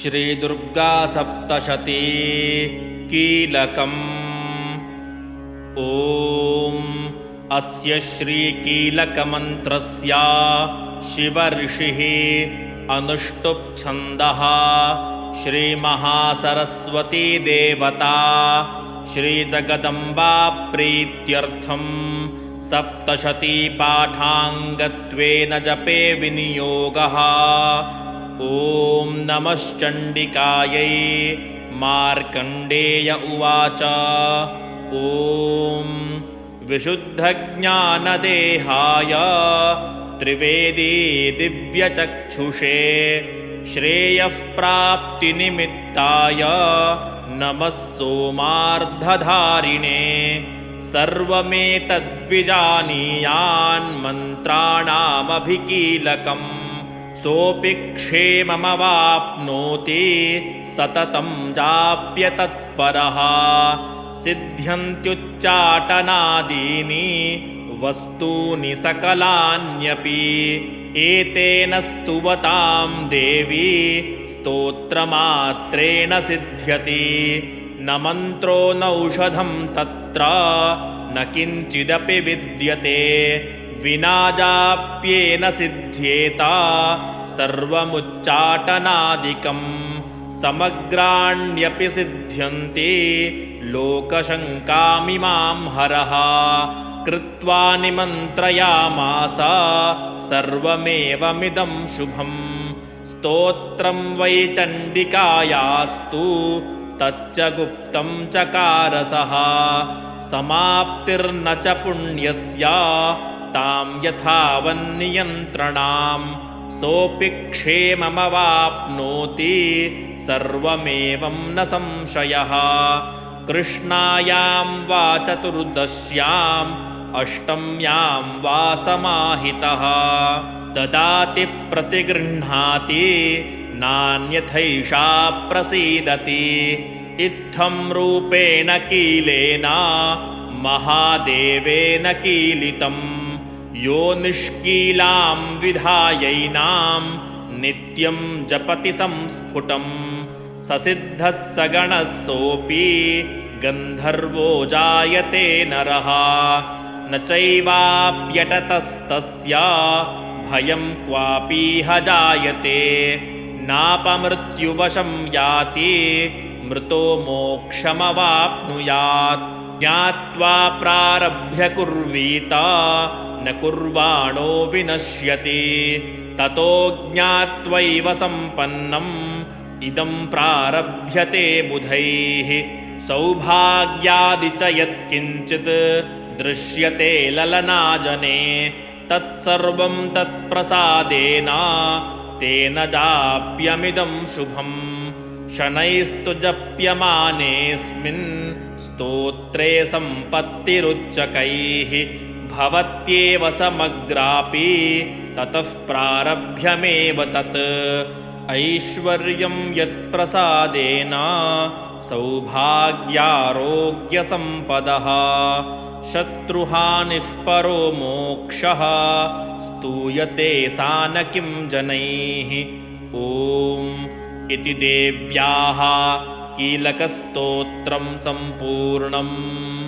श्रीदुर्गासप्तशती कीलकम्। ॐ अस्य श्रीकीलकमन्त्रस्य शिवऋषिः अनुष्टुप्छन्दः श्रीमहासरस्वती देवता श्रीजगदम्बा प्रीत्यर्थं सप्तशतीपाठाङ्गत्वेन जपे विनियोगः। ॐ नमश्चण्डिकायै। मार्कण्डेय उवाच। ॐ विशुद्धज्ञानदेहाय त्रिवेदी दिव्यचक्षुषे श्रेयःप्राप्तिनिमित्ताय नमः सोमार्धधारिणे। सर्वमेतद्विजानीयान् मन्त्राणामभिकीलकम् सोऽपि क्षेममवाप्नोति सततं जाप्यतत्परः। सिद्ध्यन्त्युच्चाटनादीनि वस्तूनि सकलान्यपि एतेन स्तुवतां देवी स्तोत्रमात्रेण सिद्ध्यति। न मन्त्रो नौषधं तत्र न किञ्चिदपि विद्यते विना जाप्येन सिद्ध्येत सर्वमुच्चाटनादिकम्। समग्राण्यपि सिद्ध्यन्ति लोकशङ्कामिमां हरः। कृत्वा निमन्त्रयामास सर्वमेवमिदं शुभम्। स्तोत्रं वै चण्डिकायास्तु तच्च गुप्तं चकारसः। समाप्तिर्न च पुण्यस्य तां यथावन्नियन्त्रणाम्। सोऽपि क्षेममवाप्नोति सर्वमेवं न संशयः। कृष्णायां वा चतुर्दश्याम् अष्टम्यां वा समाहितः ददाति प्रतिगृह्णाति नान्यथैषा प्रसीदति। इत्थं रूपेण कीलेन महादेवेन कीलितम्। यो निष्कीलां विधायैनां नित्यं जपति संस्फुटम्। ससिद्धः सगणः सोऽपि गन्धर्वो जायते नरः। न चैवाप्यटतस्तस्य भयं क्वापीह जायते। नापमृत्युवशं याति मृतो मोक्षमवाप्नुयात्। ज्ञात्वा प्रारभ्य कुर्वीत न कुर्वाणो विनश्यति। ततो ज्ञात्वैव सम्पन्नम् इदं प्रारभ्यते बुधैः। सौभाग्यादि च यत्किञ्चित् दृश्यते ललनाजने तत्सर्वं तत्प्रसादेन तेन जाप्यमिदं शुभम्। शनैस्तु जप्यमानेऽस्मिन् स्तोत्रे सम्पत्तिरुच्चकैः भवत्येव समग्रापि ततः प्रारभ्यमेव तत्। ऐश्वर्यं यत्प्रसादेन सौभाग्यारोग्यसम्पदः। शत्रुहानिः परो मोक्षः स्तूयते सा न किं जनैः। ॐ इति देव्याः कीलकस्तोत्रं सम्पूर्णम्।